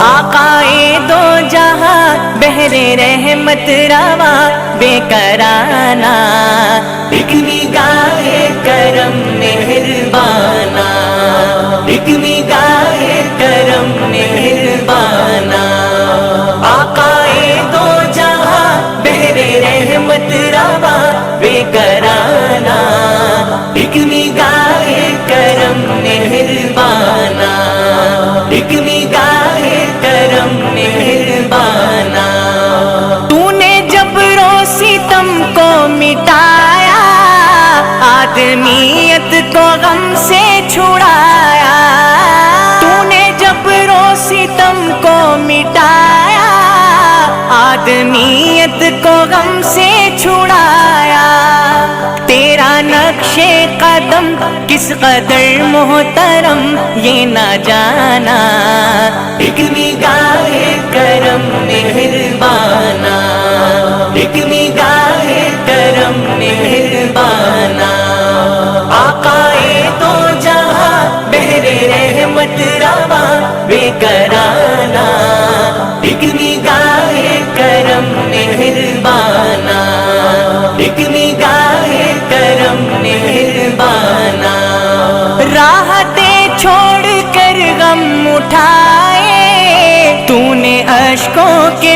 آقائے دو جہاں بہرے رحمت روا بے کرانہ، ایک نگاہ کرم مہربانہ، ایک نگاہ کرم مہربانہ، آقائے دو جہاں بہرے رحمت روا بے کرانہ، ایک نگاہ کرم مہربانہ، ایک نگاہ کرم مہربانہ۔ تو نے جبر و ستم کو مٹایا، آدمیت کو غم سے چھڑایا، تو نے جبر و ستم کو مٹایا، آدمیت کو غم سے چھڑایا، تیرا نقش قدم کس قدر محترم یہ نہ جانا، ایک نگاہ کرم مہربانہ، ایک نگاہ کرم مہربانہ، آقائے دو جہاں بہرے رحمت روا بے کرانہ، ایک نگاہ کرم مہربانہ، ایک نگاہ کرم مہربانہ۔ راحتیں چھوڑ کر غم اٹھائے، تو نے اشکوں کے